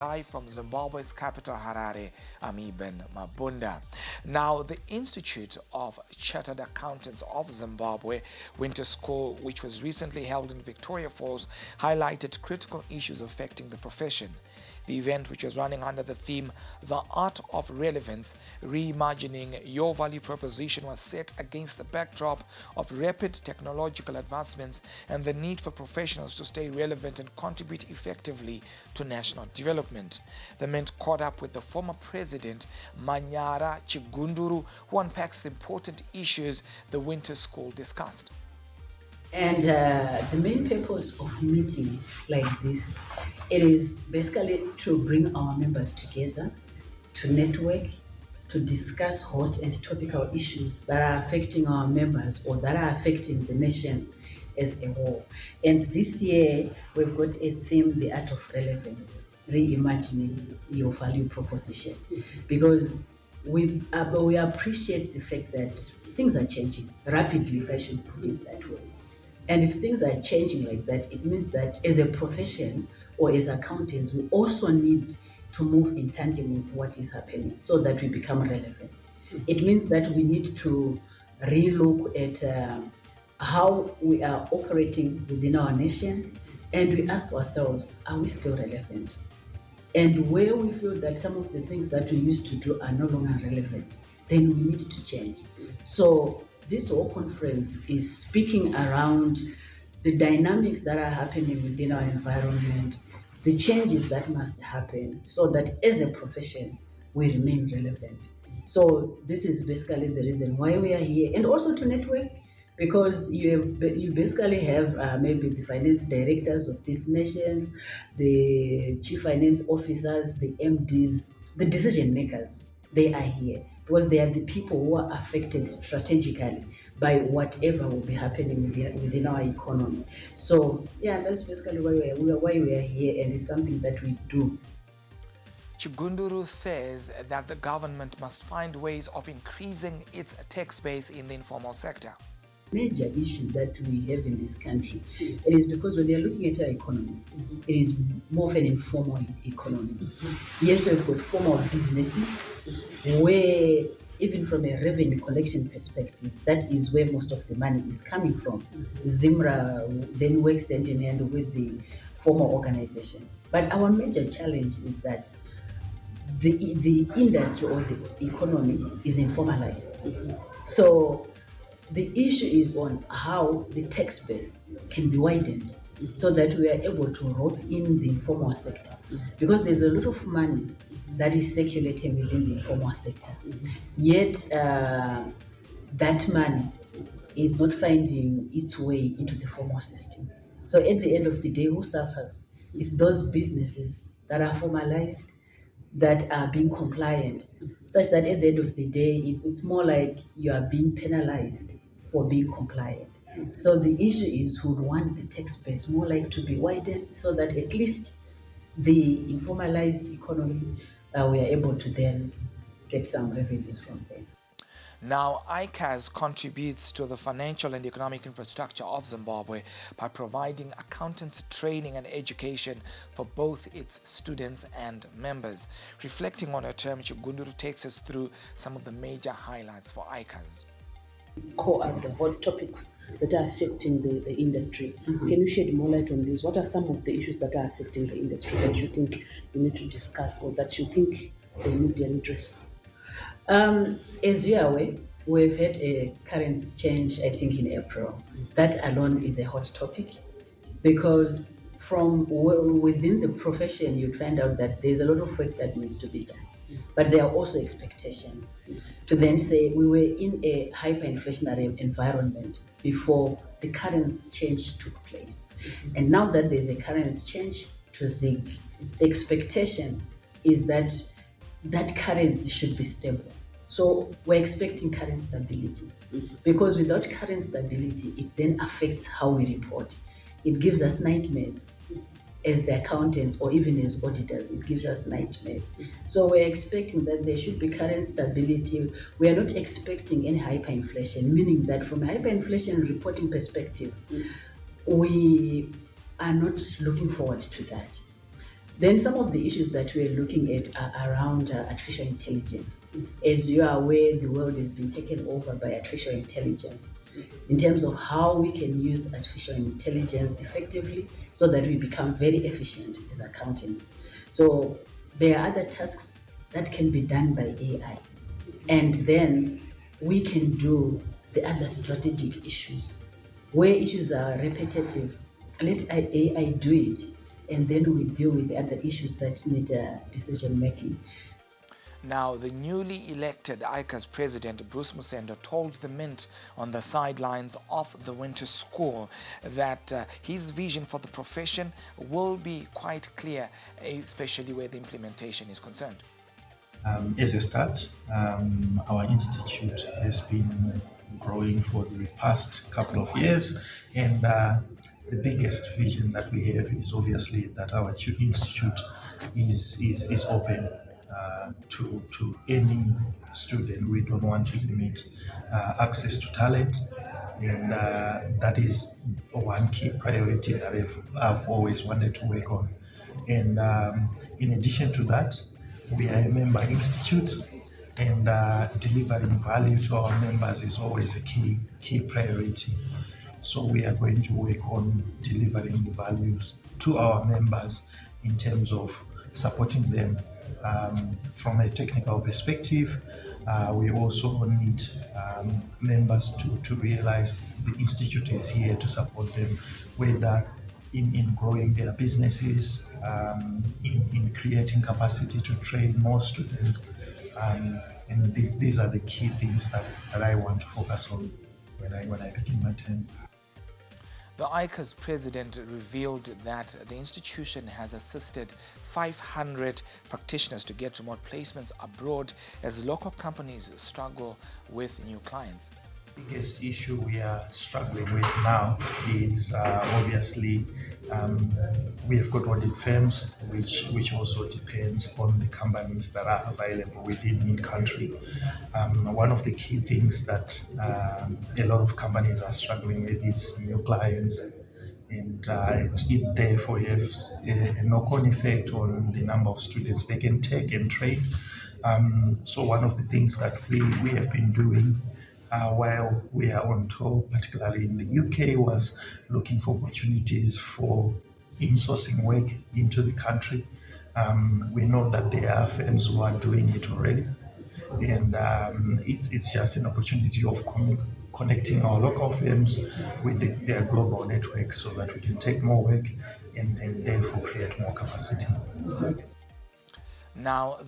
Live from Zimbabwe's capital Harare, I'm Ibn Mabunda. Now, the Institute of Chartered Accountants of Zimbabwe Winter School, which was recently held in Victoria Falls, highlighted critical issues affecting the profession. The event, which was running under the theme The Art of Relevance, Reimagining Your Value Proposition, was set against the backdrop of rapid technological advancements and the need for professionals to stay relevant and contribute effectively to national development. The Mint caught up with the former president, Manyara Chigunduru, who unpacks the important issues the Winter School discussed. And the main purpose of meeting like this, it is basically to bring our members together, to network, to discuss hot and topical issues that are affecting our members or that are affecting the nation as a whole. And this year, we've got a theme, the art of relevance, reimagining your value proposition, because we appreciate the fact that things are changing rapidly, if I should put it that way. And if things are changing like that, it means that as a profession or as accountants, we also need to move in tandem with what is happening so that we become relevant. It means that we need to relook at how we are operating within our nation, and we ask ourselves, are we still relevant? And where we feel that some of the things that we used to do are no longer relevant, then we need to change. So this whole conference is speaking around the dynamics that are happening within our environment, the changes that must happen so that as a profession we remain relevant. So this is basically the reason why we are here, and also to network, because you basically have maybe the finance directors of these nations, the chief finance officers, the MDs, the decision makers. They are here because they are the people who are affected strategically by whatever will be happening within our economy. So yeah, that's basically why we are here, and it's something that we do. Chigunduru says that the government must find ways of increasing its tech space in the informal sector. Major issue that we have in this country, it is because when you're looking at our economy, it is more of an informal economy. Yes, we've got formal businesses where even from a revenue collection perspective, that is where most of the money is coming from. Zimra then works hand in hand with the formal organizations. But our major challenge is that the industry or the economy is informalized. So the issue is on how the tax base can be widened so that we are able to rope in the informal sector, because there's a lot of money that is circulating within the informal sector, yet that money is not finding its way into the formal system. So at the end of the day, who suffers? It's those businesses that are formalized, that are being compliant, such that at the end of the day, it's more like you are being penalized for being compliant. So the issue is, we want the tax base more like to be widened so that at least the informalized economy, we are able to then get some revenues from them. Now, Icaz contributes to the financial and economic infrastructure of Zimbabwe by providing accountancy training and education for both its students and members. Reflecting on her term, Chigunduru takes us through some of the major highlights for Icaz. Core are the hot topics that are affecting the industry. Can you shed more light on this? What are some of the issues that are affecting the industry that you think we need to discuss, or that you think they need their address? As you are aware, we've had a currency change, I think, in April. That alone is a hot topic, because from within the profession, you'd find out that there's a lot of work that needs to be done. But there are also expectations to then say we were in a hyperinflationary environment before the currency change took place. And now that there's a currency change to ZiG, the expectation is that that currency should be stable. So we're expecting current stability, because without current stability, it then affects how we report. It gives us nightmares as the accountants or even as auditors. It gives us nightmares. So we're expecting that there should be current stability. We are not expecting any hyperinflation, meaning that from a hyperinflation reporting perspective, we are not looking forward to that. Then some of the issues that we're looking at are around artificial intelligence. As you are aware, the world has been taken over by artificial intelligence in terms of how we can use artificial intelligence effectively so that we become very efficient as accountants. So there are other tasks that can be done by AI. And then we can do the other strategic issues. Where issues are repetitive, let AI do it, and then we deal with the other issues that need decision making. Now, the newly elected Icaz president, Bruce Musendo, told the Mint on the sidelines of the winter school that his vision for the profession will be quite clear, especially where the implementation is concerned. As a start, our institute has been growing for the past couple of years, and the biggest vision that we have is obviously that our institute is open to any student. We don't want to limit access to talent, and that is one key priority that I've always wanted to work on. And in addition to that, we are a member institute, and delivering value to our members is always a key priority. So we are going to work on delivering the values to our members in terms of supporting them from a technical perspective. We also need members to realize the institute is here to support them, whether in growing their businesses, in creating capacity to train more students. And these are the key things that I want to focus on when I begin my term. The Icaz president revealed that the institution has assisted 500 practitioners to get remote placements abroad as local companies struggle with new clients. The biggest issue we are struggling with now is obviously we have got audit firms, which also depends on the companies that are available within country. One of the key things that a lot of companies are struggling with is new clients, and it therefore has a knock-on effect on the number of students they can take and train. So one of the things that we have been doing while we are on tour, particularly in the UK, was looking for opportunities for insourcing work into the country. We know that there are firms who are doing it already, and it's just an opportunity of connecting our local firms with their global network so that we can take more work and therefore create more capacity. Now,